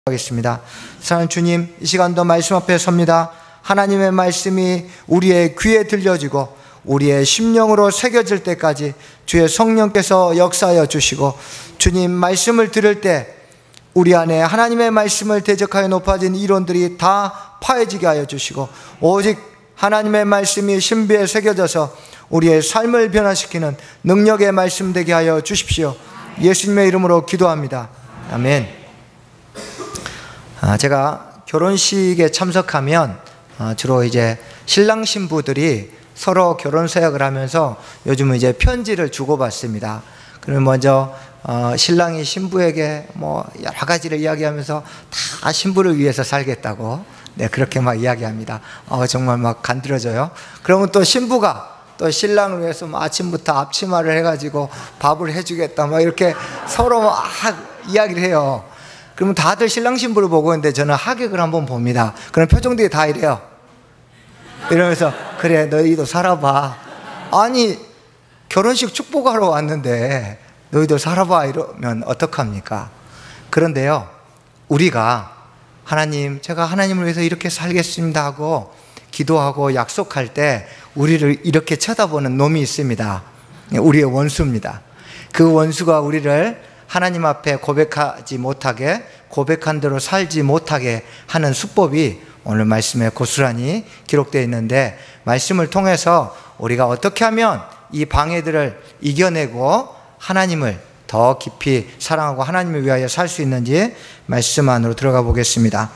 하겠습니다. 사랑하는 주님, 이 시간도 말씀 앞에 섭니다. 하나님의 말씀이 우리의 귀에 들려지고 우리의 심령으로 새겨질 때까지 주의 성령께서 역사하여 주시고, 주님 말씀을 들을 때 우리 안에 하나님의 말씀을 대적하여 높아진 이론들이 다 파해지게 하여 주시고, 오직 하나님의 말씀이 신비에 새겨져서 우리의 삶을 변화시키는 능력의 말씀 되게 하여 주십시오. 예수님의 이름으로 기도합니다. 아멘. 제가 결혼식에 참석하면 주로 이제 신랑 신부들이 서로 결혼 서약을 하면서 요즘은 이제 편지를 주고받습니다. 그러면 먼저 신랑이 신부에게 뭐 여러 가지를 이야기하면서 다 신부를 위해서 살겠다고, 네, 그렇게 막 이야기합니다. 정말 막 간드러져요. 그러면 또 신부가 또 신랑을 위해서 뭐 아침부터 앞치마를 해가지고 밥을 해주겠다, 막 이렇게 서로 막 이야기를 해요. 그러면 다들 신랑 신부를 보고 있는데 저는 하객을 한번 봅니다. 그럼 표정들이 다 이래요. 이러면서 그래, 너희도 살아봐. 아니, 결혼식 축복하러 왔는데 너희도 살아봐 이러면 어떡합니까? 그런데요, 우리가 하나님, 제가 하나님을 위해서 이렇게 살겠습니다 하고 기도하고 약속할 때 우리를 이렇게 쳐다보는 놈이 있습니다. 우리의 원수입니다. 그 원수가 우리를 하나님 앞에 고백하지 못하게, 고백한 대로 살지 못하게 하는 수법이 오늘 말씀에 고스란히 기록되어 있는데, 말씀을 통해서 우리가 어떻게 하면 이 방해들을 이겨내고 하나님을 더 깊이 사랑하고 하나님을 위하여 살 수 있는지 말씀 안으로 들어가 보겠습니다.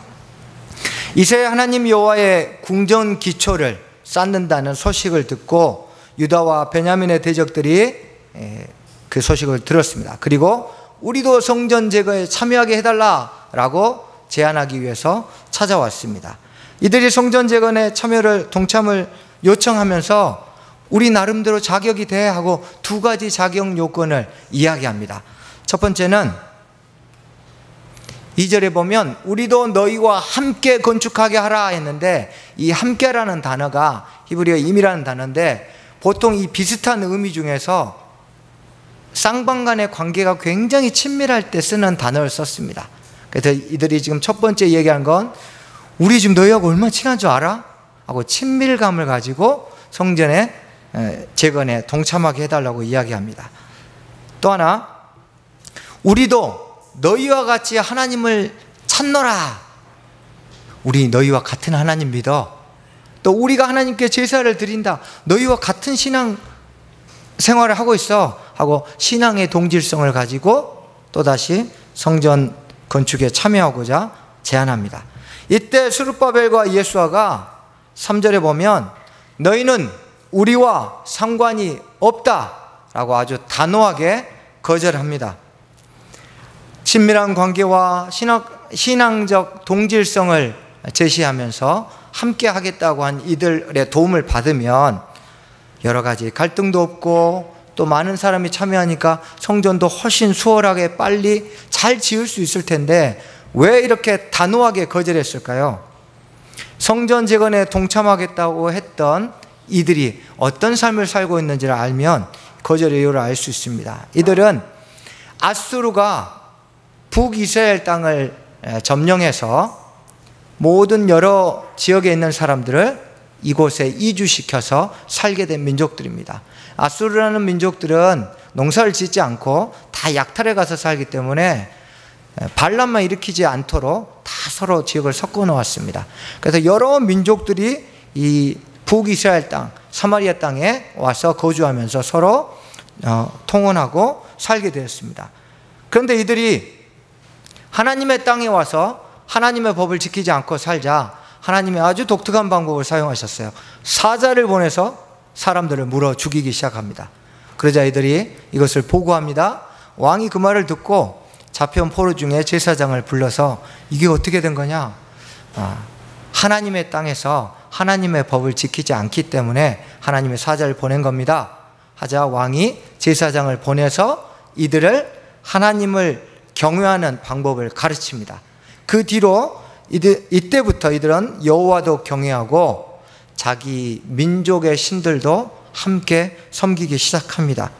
이새 하나님 여호와의 궁전 기초를 쌓는다는 소식을 듣고 유다와 베냐민의 대적들이 그 소식을 들었습니다. 그리고 우리도 성전 제거에 참여하게 해달라라고 제안하기 위해서 찾아왔습니다. 이들이 성전 제거에 동참을 요청하면서 우리 나름대로 자격이 돼 하고 두 가지 자격 요건을 이야기합니다. 첫 번째는 2절에 보면 우리도 너희와 함께 건축하게 하라 했는데, 이 함께라는 단어가 히브리어 임이라는 단어인데, 보통 이 비슷한 의미 중에서 쌍방 간의 관계가 굉장히 친밀할 때 쓰는 단어를 썼습니다. 그래서 이들이 지금 첫 번째 얘기한 건 우리 지금 너희하고 얼마나 친한 줄 알아? 하고 친밀감을 가지고 성전의 재건에 동참하게 해달라고 이야기합니다. 또 하나, 우리도 너희와 같이 하나님을 찾노라. 우리 너희와 같은 하나님 믿어. 또 우리가 하나님께 제사를 드린다. 너희와 같은 신앙 생활을 하고 있어 하고 신앙의 동질성을 가지고 또다시 성전 건축에 참여하고자 제안합니다. 이때 스룹바벨과 예수아가 3절에 보면 너희는 우리와 상관이 없다라고 아주 단호하게 거절합니다. 친밀한 관계와 신앙적 동질성을 제시하면서 함께 하겠다고 한 이들의 도움을 받으면 여러 가지 갈등도 없고 또 많은 사람이 참여하니까 성전도 훨씬 수월하게 빨리 잘 지을 수 있을 텐데 왜 이렇게 단호하게 거절했을까요? 성전 재건에 동참하겠다고 했던 이들이 어떤 삶을 살고 있는지를 알면 거절의 이유를 알 수 있습니다. 이들은 아수르가 북이스라엘 땅을 점령해서 모든 여러 지역에 있는 사람들을 이곳에 이주시켜서 살게 된 민족들입니다. 아수르라는 민족들은 농사를 짓지 않고 다 약탈에 가서 살기 때문에 반란만 일으키지 않도록 다 서로 지역을 섞어 놓았습니다. 그래서 여러 민족들이 이 북이스라엘 땅, 사마리아 땅에 와서 거주하면서 서로 통혼하고 살게 되었습니다. 그런데 이들이 하나님의 땅에 와서 하나님의 법을 지키지 않고 살자 하나님이 아주 독특한 방법을 사용하셨어요. 사자를 보내서 사람들을 물어 죽이기 시작합니다. 그러자 이들이 이것을 보고합니다. 왕이 그 말을 듣고 잡혀온 포로 중에 제사장을 불러서 이게 어떻게 된 거냐? 하나님의 땅에서 하나님의 법을 지키지 않기 때문에 하나님의 사자를 보낸 겁니다 하자 왕이 제사장을 보내서 이들을 하나님을 경외하는 방법을 가르칩니다. 그 뒤로 이때부터 이들은 여호와도 경외하고 자기 민족의 신들도 함께 섬기기 시작합니다.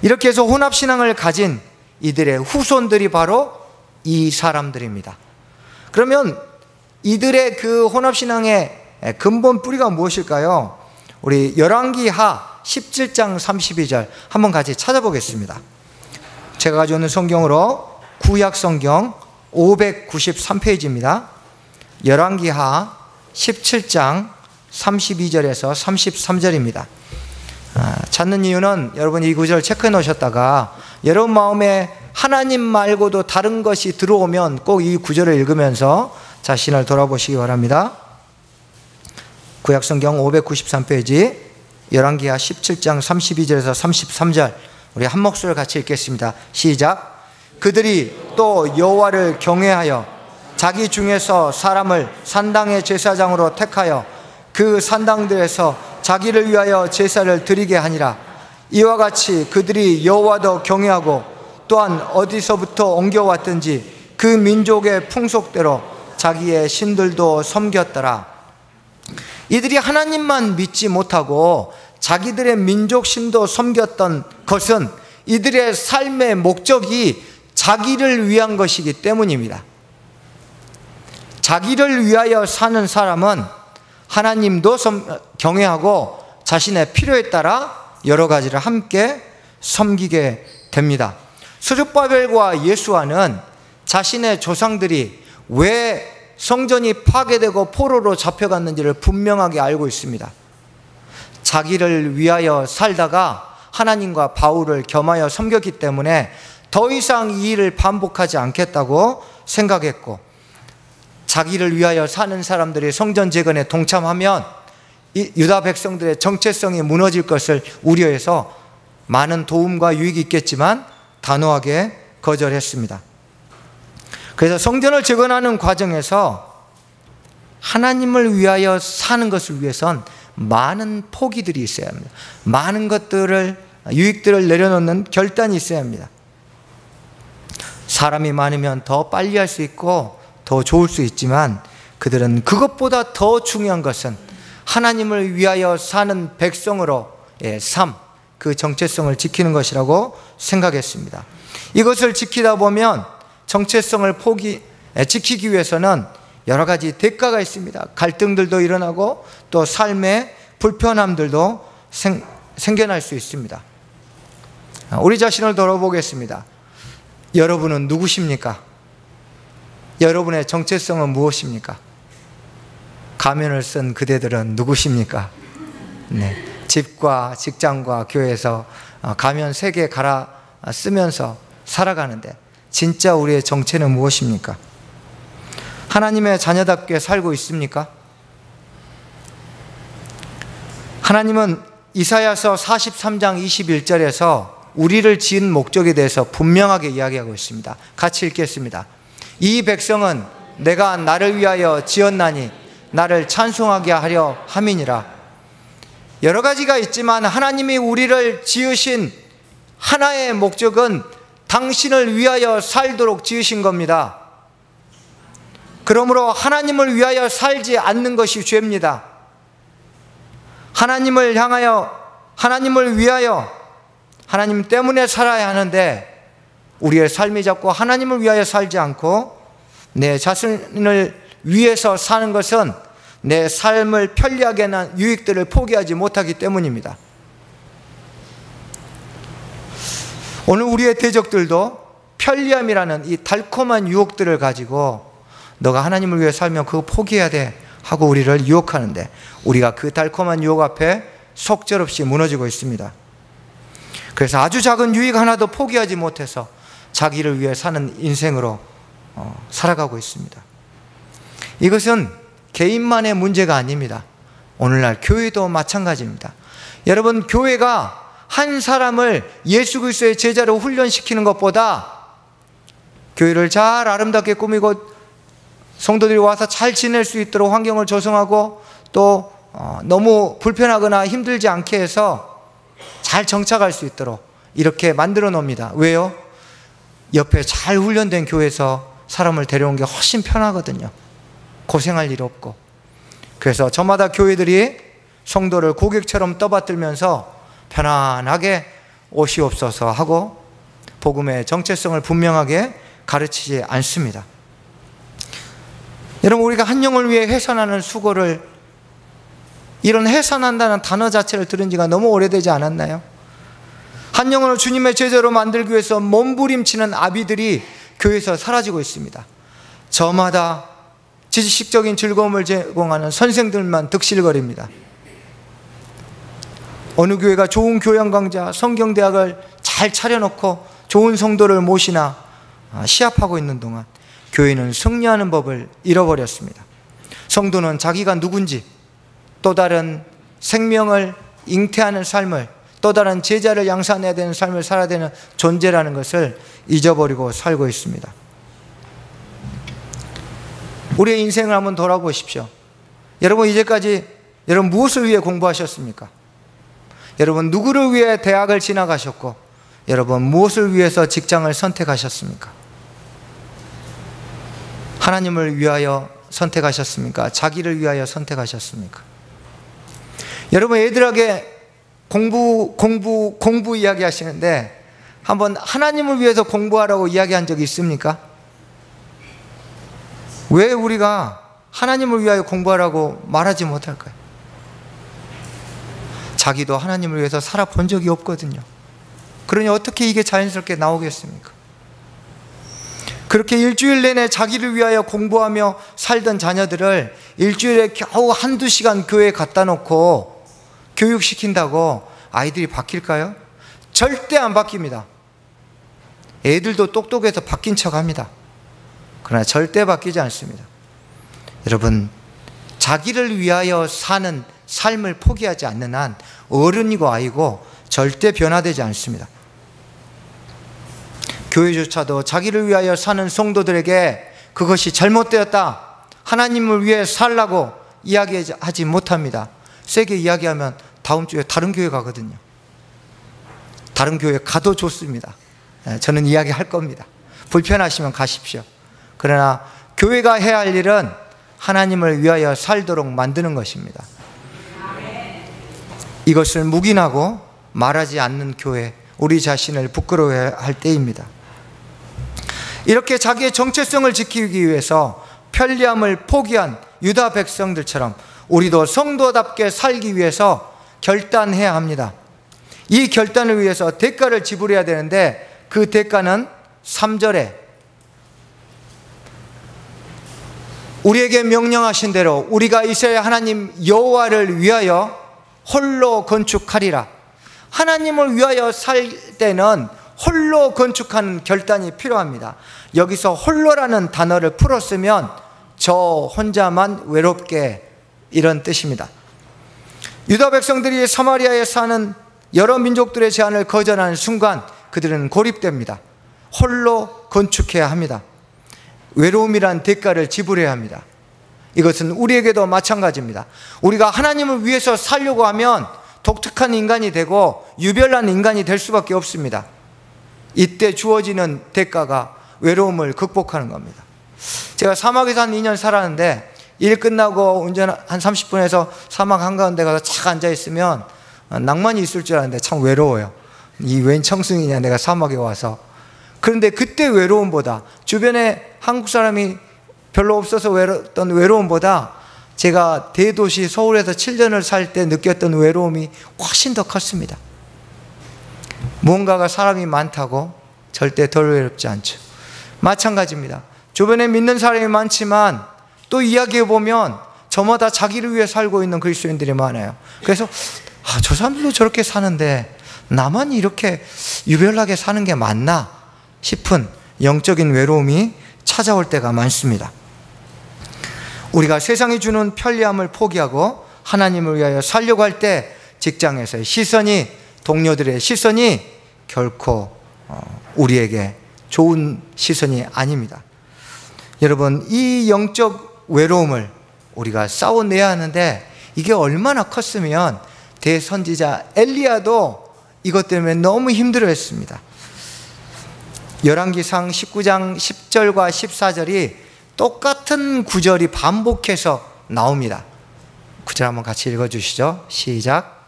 이렇게 해서 혼합신앙을 가진 이들의 후손들이 바로 이 사람들입니다. 그러면 이들의 그 혼합신앙의 근본 뿌리가 무엇일까요? 우리 열왕기하 17장 32절 한번 같이 찾아보겠습니다. 제가 가져오는 성경으로 구약성경 593페이지입니다. 열왕기하 17장 32절에서 33절입니다. 찾는 이유는 여러분 이 구절 체크해 놓으셨다가 여러분 마음에 하나님 말고도 다른 것이 들어오면 꼭 이 구절을 읽으면서 자신을 돌아보시기 바랍니다. 구약성경 593페이지 열왕기하 17장 32절에서 33절 우리 한 목소리를 같이 읽겠습니다. 시작. 그들이 또 여호와를 경외하여 자기 중에서 사람을 산당의 제사장으로 택하여 그 산당들에서 자기를 위하여 제사를 드리게 하니라. 이와 같이 그들이 여호와도 경외하고 또한 어디서부터 옮겨왔든지 그 민족의 풍속대로 자기의 신들도 섬겼더라. 이들이 하나님만 믿지 못하고 자기들의 민족 신도 섬겼던 것은 이들의 삶의 목적이 자기를 위한 것이기 때문입니다. 자기를 위하여 사는 사람은 하나님도 경외하고 자신의 필요에 따라 여러 가지를 함께 섬기게 됩니다. 스룹바벨과 예수아는 자신의 조상들이 왜 성전이 파괴되고 포로로 잡혀갔는지를 분명하게 알고 있습니다. 자기를 위하여 살다가 하나님과 바울을 겸하여 섬겼기 때문에 더 이상 이 일을 반복하지 않겠다고 생각했고, 자기를 위하여 사는 사람들이 성전 재건에 동참하면 유다 백성들의 정체성이 무너질 것을 우려해서 많은 도움과 유익이 있겠지만 단호하게 거절했습니다. 그래서 성전을 재건하는 과정에서 하나님을 위하여 사는 것을 위해선 많은 포기들이 있어야 합니다. 많은 것들을, 유익들을 내려놓는 결단이 있어야 합니다. 사람이 많으면 더 빨리 할 수 있고 더 좋을 수 있지만 그들은 그것보다 더 중요한 것은 하나님을 위하여 사는 백성으로의 삶, 그 정체성을 지키는 것이라고 생각했습니다. 이것을 지키다 보면 정체성을 지키기 위해서는 여러 가지 대가가 있습니다. 갈등들도 일어나고 또 삶의 불편함들도 생겨날 수 있습니다. 우리 자신을 돌아보겠습니다. 여러분은 누구십니까? 여러분의 정체성은 무엇입니까? 가면을 쓴 그대들은 누구십니까? 네, 집과 직장과 교회에서 가면 3개 갈아 쓰면서 살아가는데 진짜 우리의 정체는 무엇입니까? 하나님의 자녀답게 살고 있습니까? 하나님은 이사야서 43장 21절에서 우리를 지은 목적에 대해서 분명하게 이야기하고 있습니다. 같이 읽겠습니다. 이 백성은 내가 나를 위하여 지었나니 나를 찬송하게 하려 함이니라. 여러 가지가 있지만 하나님이 우리를 지으신 하나의 목적은 당신을 위하여 살도록 지으신 겁니다. 그러므로 하나님을 위하여 살지 않는 것이 죄입니다. 하나님을 향하여, 하나님을 위하여, 하나님 때문에 살아야 하는데 우리의 삶이 자꾸 하나님을 위하여 살지 않고 내 자신을 위해서 사는 것은 내 삶을 편리하게 한 유익들을 포기하지 못하기 때문입니다. 오늘 우리의 대적들도 편리함이라는 이 달콤한 유혹들을 가지고 너가 하나님을 위해 살면 그거 포기해야 돼 하고 우리를 유혹하는데 우리가 그 달콤한 유혹 앞에 속절없이 무너지고 있습니다. 그래서 아주 작은 유익 하나도 포기하지 못해서 자기를 위해 사는 인생으로 살아가고 있습니다. 이것은 개인만의 문제가 아닙니다. 오늘날 교회도 마찬가지입니다. 여러분, 교회가 한 사람을 예수 그리스도의 제자로 훈련시키는 것보다 교회를 잘 아름답게 꾸미고 성도들이 와서 잘 지낼 수 있도록 환경을 조성하고 또 너무 불편하거나 힘들지 않게 해서 잘 정착할 수 있도록 이렇게 만들어 놓습니다. 왜요? 옆에 잘 훈련된 교회에서 사람을 데려온 게 훨씬 편하거든요. 고생할 일 없고. 그래서 저마다 교회들이 성도를 고객처럼 떠받들면서 편안하게 오시옵소서 하고 복음의 정체성을 분명하게 가르치지 않습니다. 여러분, 우리가 한 영을 위해 해산하는 수고를, 이런 해산한다는 단어 자체를 들은 지가 너무 오래되지 않았나요? 한 영혼을 주님의 제자로 만들기 위해서 몸부림치는 아비들이 교회에서 사라지고 있습니다. 저마다 지식적인 즐거움을 제공하는 선생들만 득실거립니다. 어느 교회가 좋은 교양 강좌, 성경대학을 잘 차려놓고 좋은 성도를 모시나 시합하고 있는 동안 교회는 승리하는 법을 잃어버렸습니다. 성도는 자기가 누군지, 또 다른 생명을 잉태하는 삶을, 또 다른 제자를 양산해야 되는 삶을 살아야 되는 존재라는 것을 잊어버리고 살고 있습니다. 우리의 인생을 한번 돌아보십시오. 여러분, 이제까지 여러분 무엇을 위해 공부하셨습니까? 여러분 누구를 위해 대학을 지나가셨고, 여러분 무엇을 위해서 직장을 선택하셨습니까? 하나님을 위하여 선택하셨습니까? 자기를 위하여 선택하셨습니까? 여러분, 애들에게 공부 이야기 하시는데 한번 하나님을 위해서 공부하라고 이야기한 적이 있습니까? 왜 우리가 하나님을 위하여 공부하라고 말하지 못할까요? 자기도 하나님을 위해서 살아본 적이 없거든요. 그러니 어떻게 이게 자연스럽게 나오겠습니까? 그렇게 일주일 내내 자기를 위하여 공부하며 살던 자녀들을 일주일에 겨우 한두 시간 교회에 갖다 놓고 교육시킨다고 아이들이 바뀔까요? 절대 안 바뀝니다. 애들도 똑똑해서 바뀐 척 합니다. 그러나 절대 바뀌지 않습니다. 여러분, 자기를 위하여 사는 삶을 포기하지 않는 한 어른이고 아이고 절대 변화되지 않습니다. 교회조차도 자기를 위하여 사는 성도들에게 그것이 잘못되었다, 하나님을 위해 살라고 이야기하지 못합니다. 세게 이야기하면 다음 주에 다른 교회 가거든요. 다른 교회 가도 좋습니다. 저는 이야기할 겁니다. 불편하시면 가십시오. 그러나 교회가 해야 할 일은 하나님을 위하여 살도록 만드는 것입니다. 이것을 묵인하고 말하지 않는 교회, 우리 자신을 부끄러워해야 할 때입니다. 이렇게 자기의 정체성을 지키기 위해서 편리함을 포기한 유다 백성들처럼 우리도 성도답게 살기 위해서 결단해야 합니다. 이 결단을 위해서 대가를 지불해야 되는데, 그 대가는 3절에 우리에게 명령하신 대로 우리가 이스라엘 하나님 여호와를 위하여 홀로 건축하리라. 하나님을 위하여 살 때는 홀로 건축하는 결단이 필요합니다. 여기서 홀로라는 단어를 풀어 쓰면 저 혼자만 외롭게, 이런 뜻입니다. 유다 백성들이 사마리아에 사는 여러 민족들의 제안을 거절하는 순간 그들은 고립됩니다. 홀로 건축해야 합니다. 외로움이란 대가를 지불해야 합니다. 이것은 우리에게도 마찬가지입니다. 우리가 하나님을 위해서 살려고 하면 독특한 인간이 되고 유별난 인간이 될 수밖에 없습니다. 이때 주어지는 대가가 외로움을 극복하는 겁니다. 제가 사막에서 한 2년 살았는데, 일 끝나고 운전 한 30분에서 사막 한가운데 가서 착 앉아있으면 낭만이 있을 줄 알았는데 참 외로워요. 이 웬 청승이냐, 내가 사막에 와서. 그런데 그때 외로움보다, 주변에 한국 사람이 별로 없어서 외로웠던 외로움보다 제가 대도시 서울에서 7년을 살 때 느꼈던 외로움이 훨씬 더 컸습니다. 무언가가 사람이 많다고 절대 덜 외롭지 않죠. 마찬가지입니다. 주변에 믿는 사람이 많지만 또 이야기해보면 저마다 자기를 위해 살고 있는 그리스도인들이 많아요. 그래서 저 사람들도 저렇게 사는데 나만 이렇게 유별나게 사는 게 맞나 싶은 영적인 외로움이 찾아올 때가 많습니다. 우리가 세상이 주는 편리함을 포기하고 하나님을 위하여 살려고 할 때 직장에서의 시선이, 동료들의 시선이 결코 우리에게 좋은 시선이 아닙니다. 여러분, 이 영적 외로움을 우리가 싸워내야 하는데, 이게 얼마나 컸으면 대선지자 엘리야도 이것 때문에 너무 힘들어했습니다. 열왕기상 19장 10절과 14절이 똑같은 구절이 반복해서 나옵니다. 구절 한번 같이 읽어주시죠. 시작.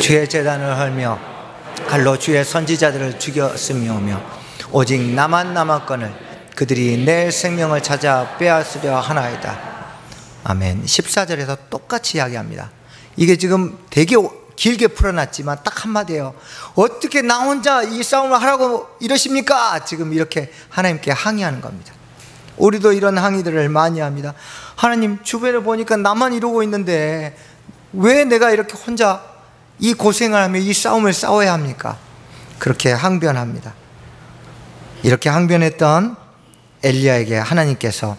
주의 제단을 헐며 칼로 주의 선지자들을 죽였으며 오직 나만 남았거늘 그들이 내 생명을 찾아 빼앗으려 하나이다. 아멘. 14절에서 똑같이 이야기합니다. 이게 지금 되게 길게 풀어놨지만 딱 한마디예요. 어떻게 나 혼자 이 싸움을 하라고 이러십니까? 지금 이렇게 하나님께 항의하는 겁니다. 우리도 이런 항의들을 많이 합니다. 하나님, 주변을 보니까 나만 이러고 있는데 왜 내가 이렇게 혼자 이 고생을 하며 이 싸움을 싸워야 합니까? 그렇게 항변합니다. 이렇게 항변했던 엘리야에게 하나님께서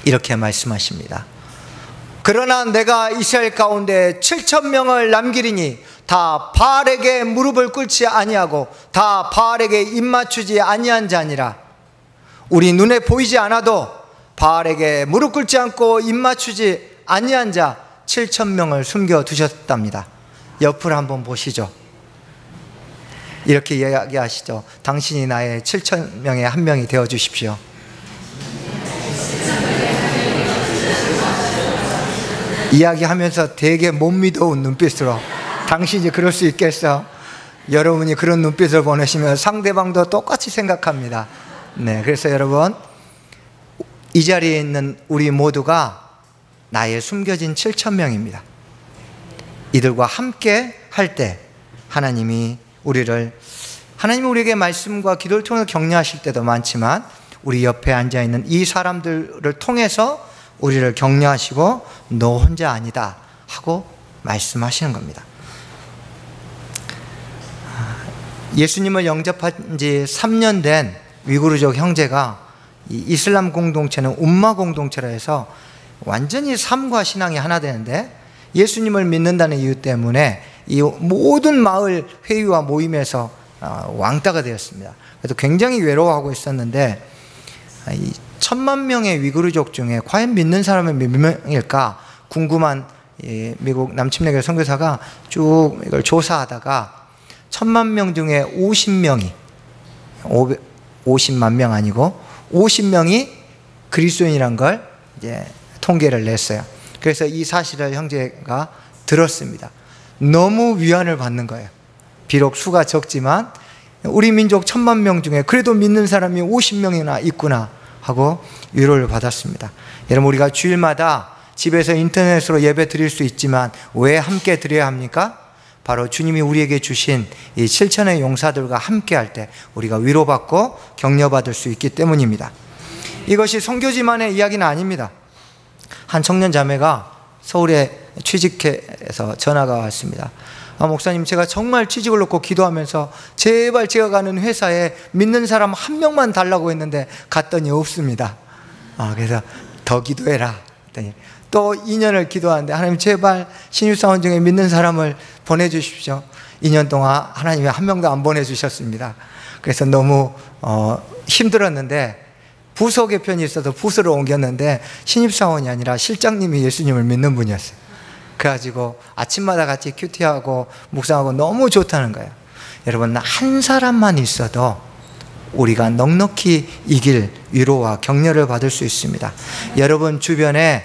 이렇게 말씀하십니다. 그러나 내가 이스라엘 가운데 7,000명을 남기리니 다 바알에게 무릎을 꿇지 아니하고 다 바알에게 입맞추지 아니한 자니라. 우리 눈에 보이지 않아도 바알에게 무릎 꿇지 않고 입맞추지 아니한 자 7,000명을 숨겨두셨답니다. 옆을 한번 보시죠. 이렇게 이야기하시죠. 당신이 나의 7,000명의 한 명이 되어주십시오. 이야기하면서 되게 못 믿어온 눈빛으로 당신이 그럴 수 있겠어? 여러분이 그런 눈빛을 보내시면 상대방도 똑같이 생각합니다. 네, 그래서 여러분, 이 자리에 있는 우리 모두가 나의 숨겨진 7,000명입니다. 이들과 함께 할 때 하나님이 우리에게 말씀과 기도를 통해서 격려하실 때도 많지만 우리 옆에 앉아있는 이 사람들을 통해서 우리를 격려하시고 너 혼자 아니다 하고 말씀하시는 겁니다. 예수님을 영접한 지 3년 된 위구르족 형제가 이 이슬람 공동체는 umma 공동체라 해서 완전히 삶과 신앙이 하나 되는데 예수님을 믿는다는 이유 때문에 이 모든 마을 회의와 모임에서 왕따가 되었습니다. 그래서 굉장히 외로워하고 있었는데 1,000,000명의 위구르족 중에 과연 믿는 사람은 몇 명일까 궁금한 미국 남침례교 선교사가 쭉 이걸 조사하다가 1,000,000명 중에 50명이 50만 명 아니고 50명이 그리스도인이란 걸 이제 통계를 냈어요. 그래서 이 사실을 형제가 들었습니다. 너무 위안을 받는 거예요. 비록 수가 적지만 우리 민족 1,000만 명 중에 그래도 믿는 사람이 50명이나 있구나 하고 위로를 받았습니다. 여러분, 우리가 주일마다 집에서 인터넷으로 예배 드릴 수 있지만 왜 함께 드려야 합니까? 바로 주님이 우리에게 주신 이 7,000의 용사들과 함께 할 때 우리가 위로받고 격려받을 수 있기 때문입니다. 이것이 선교지만의 이야기는 아닙니다. 한 청년 자매가 서울에 취직해서 전화가 왔습니다. 목사님, 제가 정말 취직을 놓고 기도하면서 제발 제가 가는 회사에 믿는 사람 한 명만 달라고 했는데 갔더니 없습니다. 그래서 더 기도해라 했더니 또 2년을 기도하는데 하나님 제발 신입사원 중에 믿는 사람을 보내주십시오. 2년 동안 하나님이 한 명도 안 보내주셨습니다. 그래서 너무 힘들었는데 부서 개편이 있어서 부서를 옮겼는데 신입사원이 아니라 실장님이 예수님을 믿는 분이었어요. 그래가지고 아침마다 같이 큐티하고 묵상하고 너무 좋다는 거예요. 여러분, 한 사람만 있어도 우리가 넉넉히 이길 위로와 격려를 받을 수 있습니다. 여러분 주변에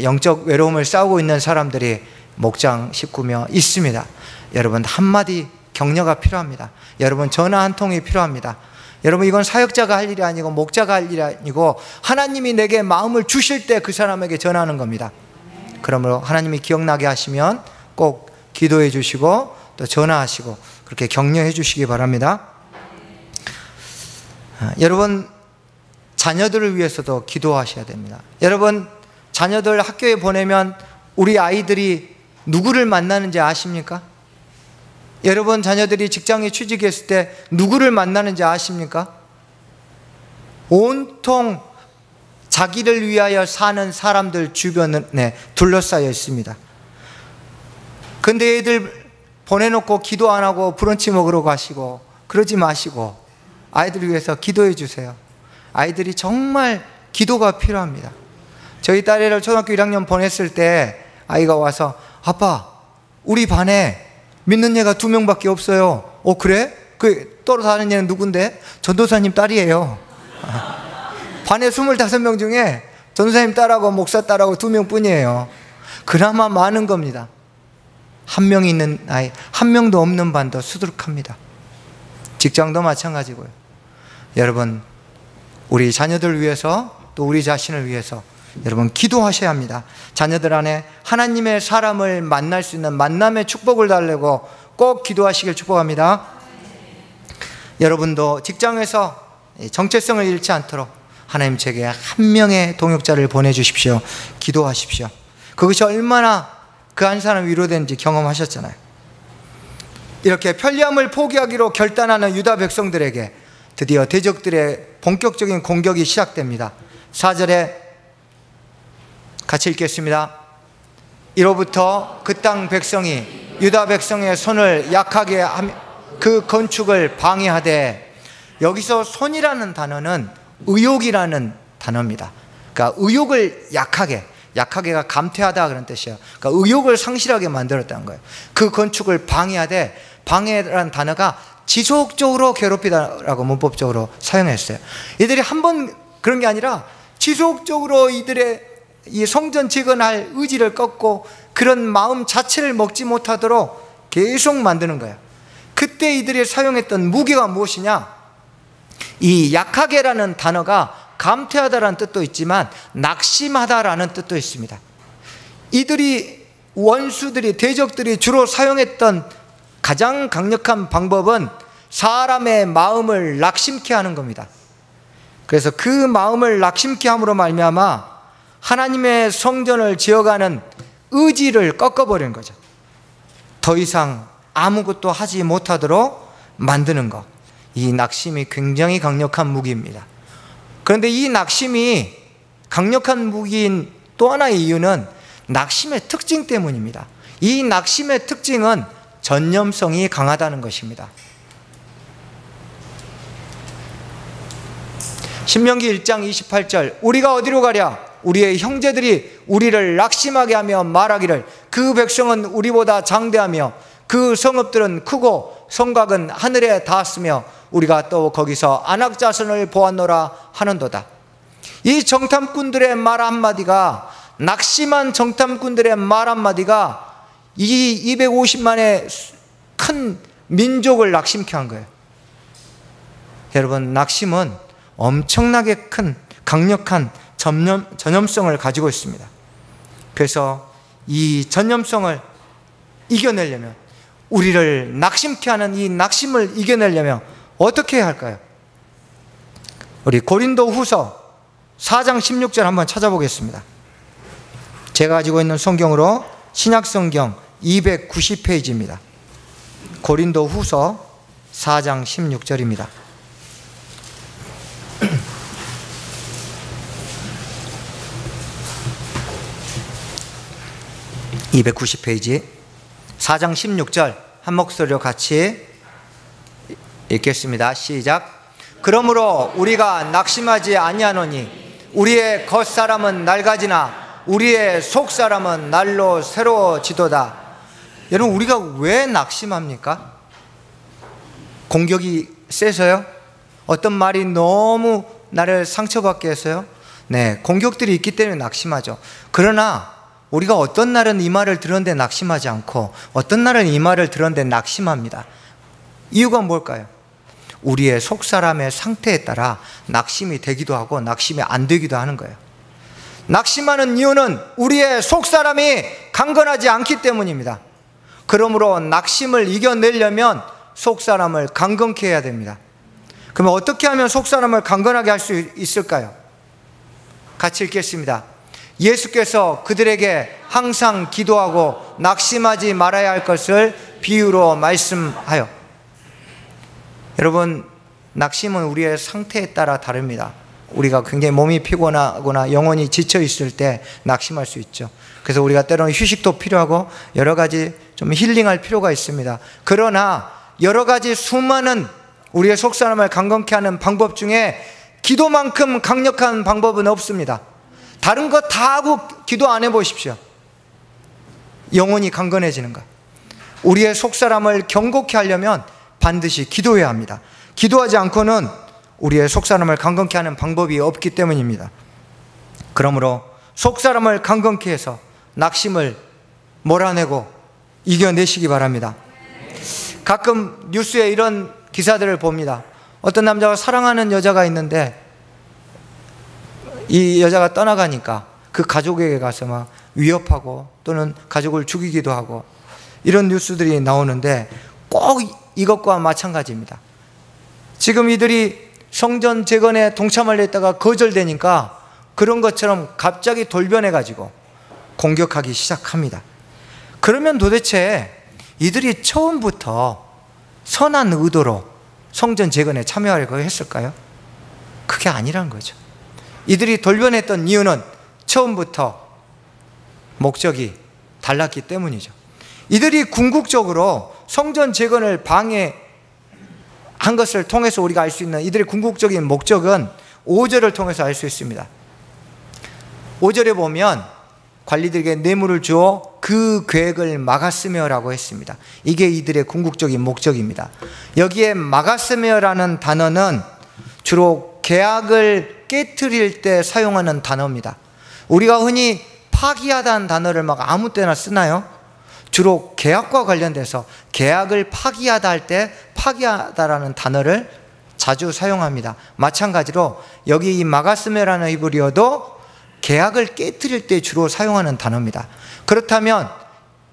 영적 외로움을 싸우고 있는 사람들이 목장 식구며 있습니다. 여러분, 한마디 격려가 필요합니다. 여러분, 전화 한 통이 필요합니다. 여러분, 이건 사역자가 할 일이 아니고 목자가 할 일이 아니고 하나님이 내게 마음을 주실 때 그 사람에게 전하는 겁니다. 그러므로 하나님이 기억나게 하시면 꼭 기도해 주시고 또 전화하시고 그렇게 격려해 주시기 바랍니다. 여러분, 자녀들을 위해서도 기도하셔야 됩니다. 여러분, 자녀들 학교에 보내면 우리 아이들이 누구를 만나는지 아십니까? 여러분 자녀들이 직장에 취직했을 때 누구를 만나는지 아십니까? 온통 자기를 위하여 사는 사람들 주변에 둘러싸여 있습니다. 근데 애들 보내놓고 기도 안 하고 브런치 먹으러 가시고 그러지 마시고 아이들을 위해서 기도해 주세요. 아이들이 정말 기도가 필요합니다. 저희 딸애를 초등학교 1학년 보냈을 때 아이가 와서 아빠, 우리 반에 믿는 애가 2명밖에 없어요. 그래? 그 떨어사는 애는 누군데? 전도사님 딸이에요. 반에 25명 중에 전도사님 딸하고 목사 딸하고 2명 뿐이에요. 그나마 많은 겁니다. 한 명이 있는 아이, 한 명도 없는 반도 수두룩합니다. 직장도 마찬가지고요. 여러분, 우리 자녀들 위해서 또 우리 자신을 위해서 여러분 기도하셔야 합니다. 자녀들 안에 하나님의 사람을 만날 수 있는 만남의 축복을 달라고 꼭 기도하시길 축복합니다. 여러분도 직장에서 정체성을 잃지 않도록 하나님 제게 한 명의 동역자를 보내주십시오. 기도하십시오. 그것이 얼마나 그 한 사람 위로되는지 경험하셨잖아요. 이렇게 편리함을 포기하기로 결단하는 유다 백성들에게 드디어 대적들의 본격적인 공격이 시작됩니다. 4절에 같이 읽겠습니다. 이로부터 그 땅 백성이 유다 백성의 손을 약하게 하며 그 건축을 방해하되, 여기서 손이라는 단어는 의욕이라는 단어입니다. 그러니까 의욕을 약하게가 감퇴하다 그런 뜻이에요. 그러니까 의욕을 상실하게 만들었다는 거예요. 그 건축을 방해하되, 방해라는 단어가 지속적으로 괴롭히다라고 문법적으로 사용했어요. 이들이 한 번 그런 게 아니라 지속적으로 이들의 이 성전 재건할 의지를 꺾고 그런 마음 자체를 먹지 못하도록 계속 만드는 거예요. 그때 이들이 사용했던 무기가 무엇이냐? 이 약하게라는 단어가 감퇴하다라는 뜻도 있지만 낙심하다라는 뜻도 있습니다. 이들이, 원수들이, 대적들이 주로 사용했던 가장 강력한 방법은 사람의 마음을 낙심케 하는 겁니다. 그래서 그 마음을 낙심케 함으로 말미암아 하나님의 성전을 지어가는 의지를 꺾어버리는 거죠. 더 이상 아무것도 하지 못하도록 만드는 것. 이 낙심이 굉장히 강력한 무기입니다. 그런데 이 낙심이 강력한 무기인 또 하나의 이유는 낙심의 특징 때문입니다. 이 낙심의 특징은 전념성이 강하다는 것입니다. 신명기 1장 28절, 우리가 어디로 가랴? 우리의 형제들이 우리를 낙심하게 하며 말하기를 그 백성은 우리보다 장대하며 그 성읍들은 크고 성곽은 하늘에 닿았으며 우리가 또 거기서 안악 자손을 보았노라 하는도다. 이 정탐꾼들의 말 한마디가, 낙심한 정탐꾼들의 말 한마디가 이 250만의 큰 민족을 낙심케 한 거예요. 여러분, 낙심은 엄청나게 큰 강력한 전염성을 가지고 있습니다. 그래서 이 전염성을 이겨내려면, 우리를 낙심케 하는 이 낙심을 이겨내려면 어떻게 해야 할까요? 우리 고린도 후서 4장 16절 한번 찾아보겠습니다. 제가 가지고 있는 성경으로 신약성경 290페이지입니다. 고린도 후서 4장 16절입니다. 290페이지 4장 16절 한 목소리로 같이 읽겠습니다. 시작. 그러므로 우리가 낙심하지 아니하노니 우리의 겉사람은 낡아지나 우리의 속사람은 날로 새로워지도다. 여러분, 우리가 왜 낙심합니까? 공격이 세서요? 어떤 말이 너무 나를 상처받게 해서요? 네, 공격들이 있기 때문에 낙심하죠. 그러나 우리가 어떤 날은 이 말을 들었는데 낙심하지 않고 어떤 날은 이 말을 들었는데 낙심합니다. 이유가 뭘까요? 우리의 속사람의 상태에 따라 낙심이 되기도 하고 낙심이 안 되기도 하는 거예요. 낙심하는 이유는 우리의 속사람이 강건하지 않기 때문입니다. 그러므로 낙심을 이겨내려면 속사람을 강건케 해야 됩니다. 그러면 어떻게 하면 속사람을 강건하게 할 수 있을까요? 같이 읽겠습니다. 예수께서 그들에게 항상 기도하고 낙심하지 말아야 할 것을 비유로 말씀하여. 여러분, 낙심은 우리의 상태에 따라 다릅니다. 우리가 굉장히 몸이 피곤하거나 영혼이 지쳐 있을 때 낙심할 수 있죠. 그래서 우리가 때로는 휴식도 필요하고 여러 가지 좀 힐링할 필요가 있습니다. 그러나 여러 가지 수많은 우리의 속사람을 강건케 하는 방법 중에 기도만큼 강력한 방법은 없습니다. 다른 거 다 하고 기도 안 해보십시오. 영혼이 강건해지는 것. 우리의 속사람을 경고케 하려면 반드시 기도해야 합니다. 기도하지 않고는 우리의 속사람을 강건케 하는 방법이 없기 때문입니다. 그러므로 속사람을 강건케 해서 낙심을 몰아내고 이겨내시기 바랍니다. 가끔 뉴스에 이런 기사들을 봅니다. 어떤 남자가 사랑하는 여자가 있는데 이 여자가 떠나가니까 그 가족에게 가서 막 위협하고 또는 가족을 죽이기도 하고 이런 뉴스들이 나오는데 꼭 이것과 마찬가지입니다. 지금 이들이 성전 재건에 동참하려 했다가 거절되니까 그런 것처럼 갑자기 돌변해가지고 공격하기 시작합니다. 그러면 도대체 이들이 처음부터 선한 의도로 성전 재건에 참여하려고 했을까요? 그게 아니란 거죠. 이들이 돌변했던 이유는 처음부터 목적이 달랐기 때문이죠. 이들이 궁극적으로 성전 재건을 방해한 것을 통해서 우리가 알 수 있는 이들의 궁극적인 목적은 5절을 통해서 알 수 있습니다. 5절에 보면 관리들에게 뇌물을 주어 그 계획을 막았으며라고 했습니다. 이게 이들의 궁극적인 목적입니다. 여기에 막았으며라는 단어는 주로 계약을 깨트릴 때 사용하는 단어입니다. 우리가 흔히 파기하다는 단어를 막 아무 때나 쓰나요? 주로 계약과 관련돼서 계약을 파기하다 할 때 파기하다라는 단어를 자주 사용합니다. 마찬가지로 여기 이 막았으며라는 히브리어도 계약을 깨트릴 때 주로 사용하는 단어입니다. 그렇다면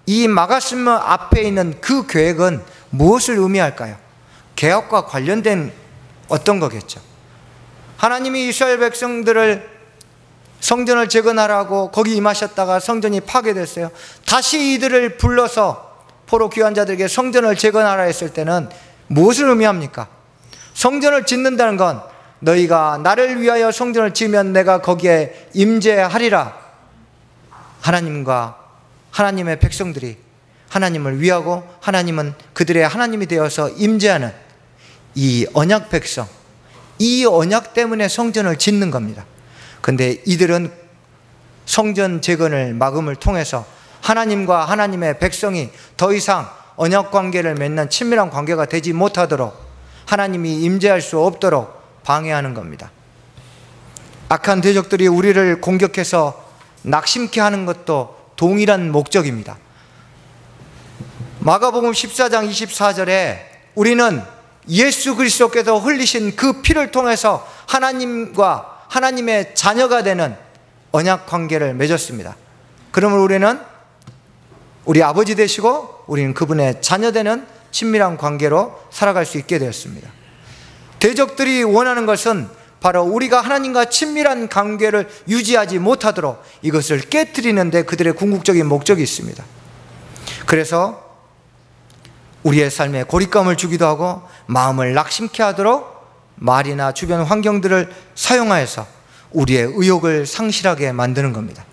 이 막았으며 앞에 있는 그 계획은 무엇을 의미할까요? 계약과 관련된 어떤 거겠죠. 하나님이 이스라엘 백성들을 성전을 재건하라고 거기 임하셨다가 성전이 파괴됐어요. 다시 이들을 불러서 포로 귀한 자들에게 성전을 재건하라 했을 때는 무엇을 의미합니까? 성전을 짓는다는 건 너희가 나를 위하여 성전을 지으면 내가 거기에 임재하리라. 하나님과 하나님의 백성들이 하나님을 위하고 하나님은 그들의 하나님이 되어서 임재하는 이 언약 백성, 이 언약 때문에 성전을 짓는 겁니다. 근데 이들은 성전 재건을 막음을 통해서 하나님과 하나님의 백성이 더 이상 언약 관계를 맺는 친밀한 관계가 되지 못하도록 하나님이 임재할 수 없도록 방해하는 겁니다. 악한 대적들이 우리를 공격해서 낙심케 하는 것도 동일한 목적입니다. 마가복음 14장 24절에 우리는 예수 그리스도께서 흘리신 그 피를 통해서 하나님과 하나님의 자녀가 되는 언약 관계를 맺었습니다. 그러면 우리는 우리 아버지 되시고 우리는 그분의 자녀 되는 친밀한 관계로 살아갈 수 있게 되었습니다. 대적들이 원하는 것은 바로 우리가 하나님과 친밀한 관계를 유지하지 못하도록 이것을 깨트리는데 그들의 궁극적인 목적이 있습니다. 그래서 우리의 삶에 고립감을 주기도 하고 마음을 낙심케 하도록 말이나 주변 환경들을 사용하여서 우리의 의욕을 상실하게 만드는 겁니다.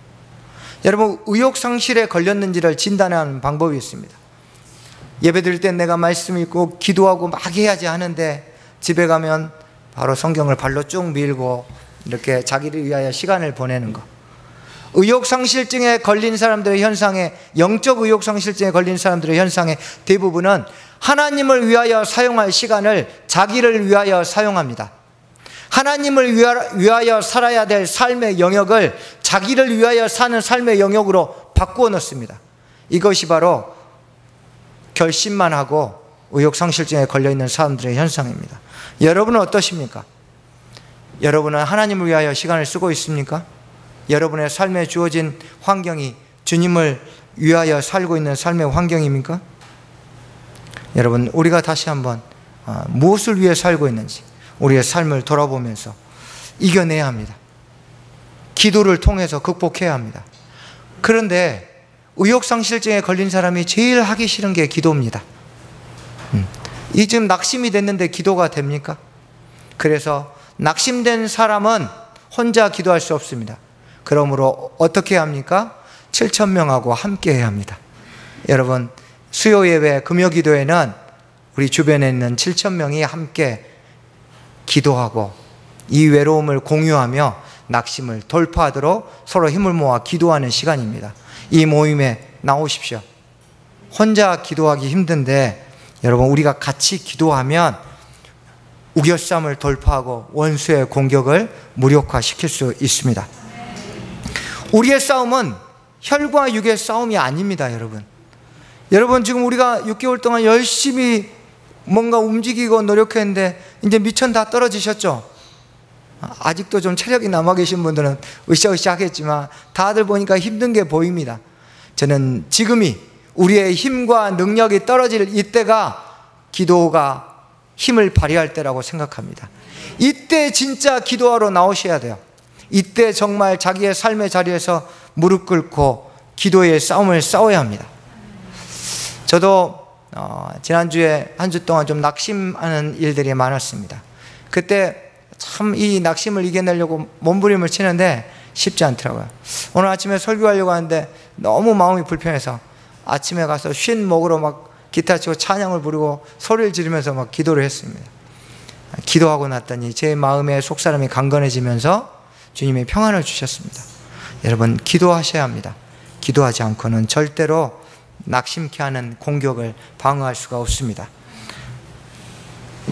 여러분, 의욕 상실에 걸렸는지를 진단하는 방법이 있습니다. 예배 드릴 때 내가 말씀 읽고 기도하고 막 해야지 하는데 집에 가면 바로 성경을 발로 쭉 밀고 이렇게 자기를 위하여 시간을 보내는 것. 의욕상실증에 걸린 사람들의 현상에, 영적 의욕상실증에 걸린 사람들의 현상의 대부분은 하나님을 위하여 사용할 시간을 자기를 위하여 사용합니다. 하나님을 위하여 살아야 될 삶의 영역을 자기를 위하여 사는 삶의 영역으로 바꾸어 놓습니다. 이것이 바로 결심만 하고 의욕상실증에 걸려있는 사람들의 현상입니다. 여러분은 어떠십니까? 여러분은 하나님을 위하여 시간을 쓰고 있습니까? 여러분의 삶에 주어진 환경이 주님을 위하여 살고 있는 삶의 환경입니까? 여러분, 우리가 다시 한번 무엇을 위해 살고 있는지 우리의 삶을 돌아보면서 이겨내야 합니다. 기도를 통해서 극복해야 합니다. 그런데 의욕상실증에 걸린 사람이 제일 하기 싫은 게 기도입니다. 이 지금 낙심이 됐는데 기도가 됩니까? 그래서 낙심된 사람은 혼자 기도할 수 없습니다. 그러므로 어떻게 해야 합니까? 7,000명하고 함께 해야 합니다. 여러분, 수요 예배 금요 기도회는 우리 주변에 있는 7,000명이 함께 기도하고 이 외로움을 공유하며 낙심을 돌파하도록 서로 힘을 모아 기도하는 시간입니다. 이 모임에 나오십시오. 혼자 기도하기 힘든데 여러분, 우리가 같이 기도하면 우겨쌈을 돌파하고 원수의 공격을 무력화시킬 수 있습니다. 우리의 싸움은 혈과 육의 싸움이 아닙니다. 여러분, 여러분, 지금 우리가 6개월 동안 열심히 뭔가 움직이고 노력했는데 이제 미천 다 떨어지셨죠? 아직도 좀 체력이 남아 계신 분들은 으쌰으쌰 하겠지만 다들 보니까 힘든 게 보입니다. 저는 지금이 우리의 힘과 능력이 떨어질 이때가 기도가 힘을 발휘할 때라고 생각합니다. 이때 진짜 기도하러 나오셔야 돼요. 이때 정말 자기의 삶의 자리에서 무릎 꿇고 기도의 싸움을 싸워야 합니다. 저도 지난주에 한 주 동안 좀 낙심하는 일들이 많았습니다. 그때 참 이 낙심을 이겨내려고 몸부림을 치는데 쉽지 않더라고요. 오늘 아침에 설교하려고 하는데 너무 마음이 불편해서 아침에 가서 쉰 목으로 막 기타 치고 찬양을 부르고 소리를 지르면서 막 기도를 했습니다. 기도하고 났더니 제 마음의 속사람이 강건해지면서 주님의 평안을 주셨습니다. 여러분, 기도하셔야 합니다. 기도하지 않고는 절대로 낙심케 하는 공격을 방어할 수가 없습니다.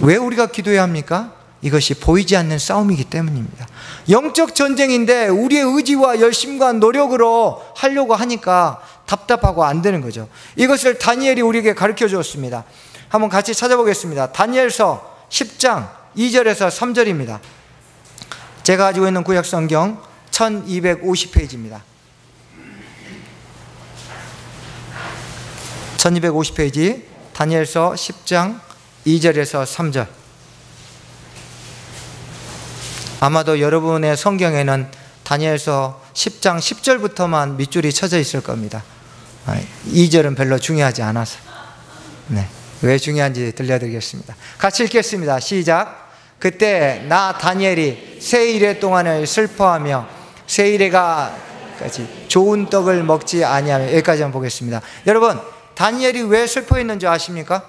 왜 우리가 기도해야 합니까? 이것이 보이지 않는 싸움이기 때문입니다. 영적 전쟁인데 우리의 의지와 열심과 노력으로 하려고 하니까 답답하고 안 되는 거죠. 이것을 다니엘이 우리에게 가르쳐 주었습니다. 한번 같이 찾아보겠습니다. 다니엘서 10장 2절에서 3절입니다. 제가 가지고 있는 구약성경 1250페이지입니다. 1250페이지 다니엘서 10장 2절에서 3절. 아마도 여러분의 성경에는 다니엘서 10장 10절부터만 밑줄이 쳐져 있을 겁니다. 2절은 별로 중요하지 않아서. 네, 왜 중요한지 들려드리겠습니다. 같이 읽겠습니다. 시작. 그때 나 다니엘이 세 이레 동안을 슬퍼하며 세 이레가까지 좋은 떡을 먹지 아니하며. 여기까지 한번 보겠습니다. 여러분, 다니엘이 왜 슬퍼했는지 아십니까?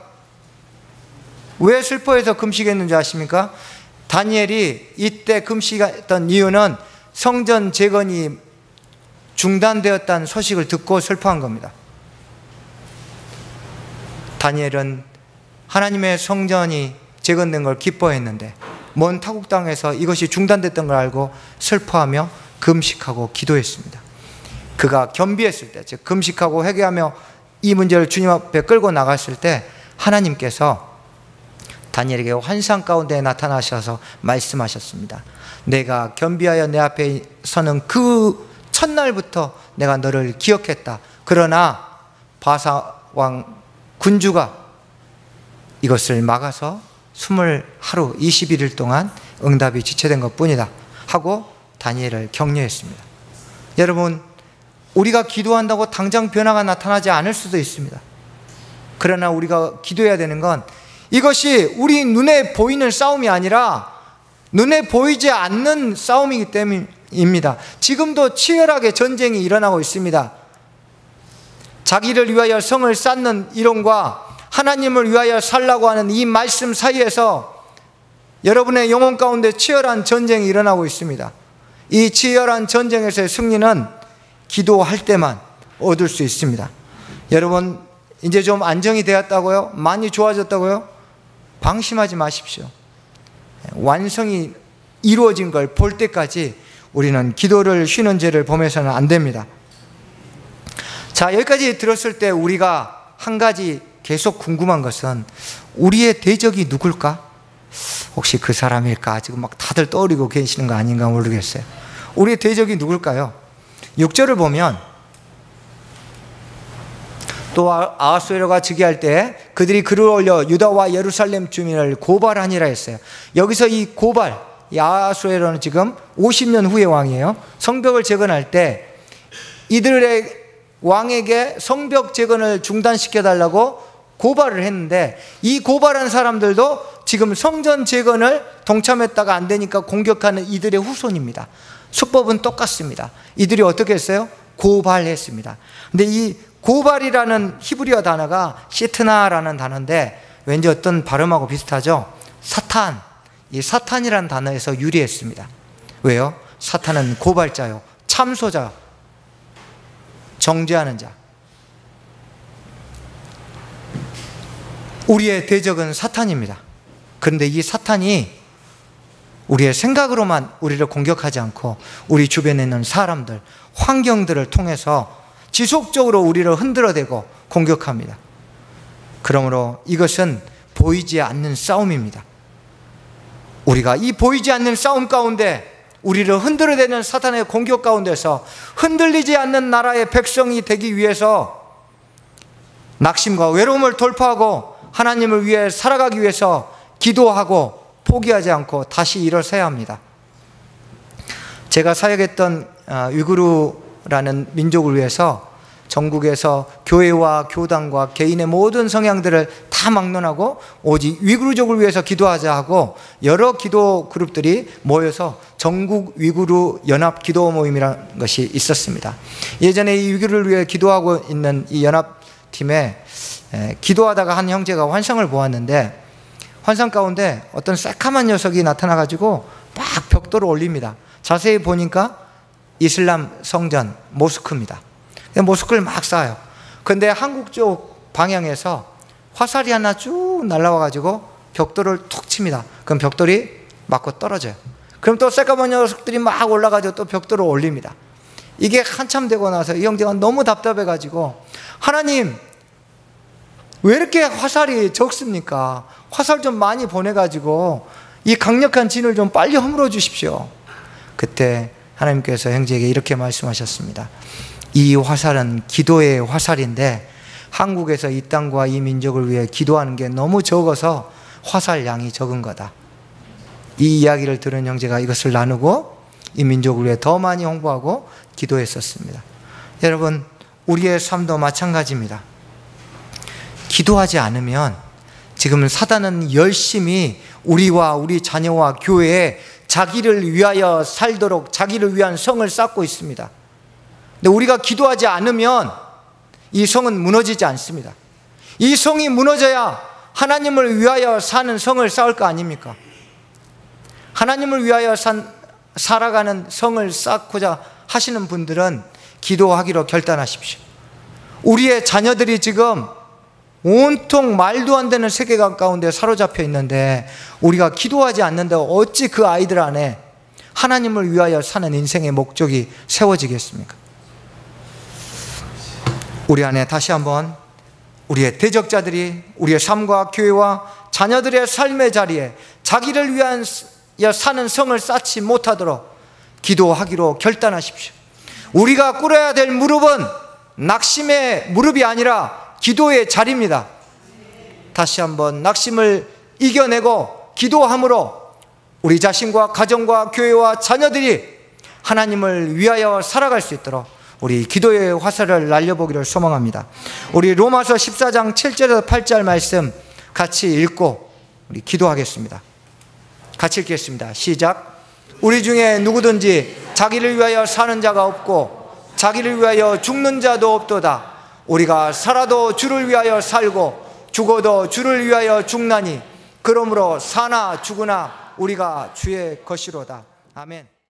왜 슬퍼해서 금식했는지 아십니까? 다니엘이 이때 금식했던 이유는 성전 재건이 중단되었다는 소식을 듣고 슬퍼한 겁니다. 다니엘은 하나님의 성전이 재건된 걸 기뻐했는데 먼 타국 땅에서 이것이 중단됐던 걸 알고 슬퍼하며 금식하고 기도했습니다. 그가 겸비했을 때, 즉 금식하고 회개하며 이 문제를 주님 앞에 끌고 나갔을 때 하나님께서 다니엘에게 환상 가운데 나타나셔서 말씀하셨습니다. 내가 겸비하여 내 앞에 서는 그 첫날부터 내가 너를 기억했다. 그러나 바사 왕 군주가 이것을 막아서 20하루 21일 동안 응답이 지체된 것뿐이다 하고 다니엘을 격려했습니다. 여러분, 우리가 기도한다고 당장 변화가 나타나지 않을 수도 있습니다. 그러나 우리가 기도해야 되는 건 이것이 우리 눈에 보이는 싸움이 아니라 눈에 보이지 않는 싸움이기 때문입니다. 지금도 치열하게 전쟁이 일어나고 있습니다. 자기를 위하여 성을 쌓는 이론과 하나님을 위하여 살라고 하는 이 말씀 사이에서 여러분의 영혼 가운데 치열한 전쟁이 일어나고 있습니다. 이 치열한 전쟁에서의 승리는 기도할 때만 얻을 수 있습니다. 여러분, 이제 좀 안정이 되었다고요? 많이 좋아졌다고요? 방심하지 마십시오. 완성이 이루어진 걸 볼 때까지 우리는 기도를 쉬는 죄를 범해서는 안 됩니다. 자, 여기까지 들었을 때 우리가 한 가지 계속 궁금한 것은 우리의 대적이 누굴까? 혹시 그 사람일까? 지금 막 다들 떠오르고 계시는 거 아닌가 모르겠어요. 우리의 대적이 누굴까요? 6절을 보면 또 아하수에로가 즉위할 때 그들이 글을 올려 유다와 예루살렘 주민을 고발하니라 했어요. 여기서 이 고발, 이 아하수에로는 지금 50년 후의 왕이에요. 성벽을 재건할 때 이들의 왕에게 성벽 재건을 중단시켜달라고 고발을 했는데 이 고발한 사람들도 지금 성전 재건을 동참했다가 안 되니까 공격하는 이들의 후손입니다. 수법은 똑같습니다. 이들이 어떻게 했어요? 고발했습니다. 근데 이 고발이라는 히브리어 단어가 시트나라는 단어인데 왠지 어떤 발음하고 비슷하죠? 사탄, 이 사탄이라는 단어에서 유래했습니다. 왜요? 사탄은 고발자요, 참소자, 정죄하는 자. 우리의 대적은 사탄입니다. 그런데 이 사탄이 우리의 생각으로만 우리를 공격하지 않고 우리 주변에 있는 사람들, 환경들을 통해서 지속적으로 우리를 흔들어대고 공격합니다. 그러므로 이것은 보이지 않는 싸움입니다. 우리가 이 보이지 않는 싸움 가운데, 우리를 흔들어대는 사탄의 공격 가운데서 흔들리지 않는 나라의 백성이 되기 위해서 낙심과 외로움을 돌파하고 하나님을 위해 살아가기 위해서 기도하고 포기하지 않고 다시 일어서야 합니다. 제가 사역했던 위구르라는 민족을 위해서 전국에서 교회와 교단과 개인의 모든 성향들을 다 막론하고 오직 위구르족을 위해서 기도하자 하고 여러 기도 그룹들이 모여서 전국 위구르 연합 기도 모임이라는 것이 있었습니다. 예전에 이 위구르를 위해 기도하고 있는 이 연합팀에 기도하다가 한 형제가 환상을 보았는데, 환상 가운데 어떤 새카만 녀석이 나타나가지고 막 벽돌을 올립니다. 자세히 보니까 이슬람 성전 모스크입니다. 모스크를 막 쏴요. 근데 한국 쪽 방향에서 화살이 하나 쭉 날라와가지고 벽돌을 툭 칩니다. 그럼 벽돌이 맞고 떨어져요. 그럼 또 새까만 녀석들이 막 올라가지고 또 벽돌을 올립니다. 이게 한참 되고 나서 이 형제가 너무 답답해가지고, 하나님 왜 이렇게 화살이 적습니까? 화살 좀 많이 보내가지고 이 강력한 진을 좀 빨리 허물어 주십시오. 그때 하나님께서 형제에게 이렇게 말씀하셨습니다. 이 화살은 기도의 화살인데 한국에서 이 땅과 이 민족을 위해 기도하는 게 너무 적어서 화살 양이 적은 거다. 이 이야기를 들은 형제가 이것을 나누고 이 민족을 위해 더 많이 홍보하고 기도했었습니다. 여러분, 우리의 삶도 마찬가지입니다. 기도하지 않으면 지금은 사단은 열심히 우리와 우리 자녀와 교회에 자기를 위하여 살도록 자기를 위한 성을 쌓고 있습니다. 근데 우리가 기도하지 않으면 이 성은 무너지지 않습니다. 이 성이 무너져야 하나님을 위하여 사는 성을 쌓을 거 아닙니까? 하나님을 위하여 살아가는 성을 쌓고자 하시는 분들은 기도하기로 결단하십시오. 우리의 자녀들이 지금 온통 말도 안 되는 세계관 가운데 사로잡혀 있는데 우리가 기도하지 않는데 어찌 그 아이들 안에 하나님을 위하여 사는 인생의 목적이 세워지겠습니까? 우리 안에 다시 한번 우리의 대적자들이 우리의 삶과 교회와 자녀들의 삶의 자리에 자기를 위한 사는 성을 쌓지 못하도록 기도하기로 결단하십시오. 우리가 꿇어야 될 무릎은 낙심의 무릎이 아니라 기도의 자리입니다. 다시 한번 낙심을 이겨내고 기도함으로 우리 자신과 가정과 교회와 자녀들이 하나님을 위하여 살아갈 수 있도록 우리 기도의 화살을 날려보기를 소망합니다. 우리 로마서 14장 7절에서 8절 말씀 같이 읽고 우리 기도하겠습니다. 같이 읽겠습니다. 시작. 우리 중에 누구든지 자기를 위하여 사는 자가 없고 자기를 위하여 죽는 자도 없도다. 우리가 살아도 주를 위하여 살고 죽어도 주를 위하여 죽나니 그러므로 사나 죽으나 우리가 주의 것이로다. 아멘.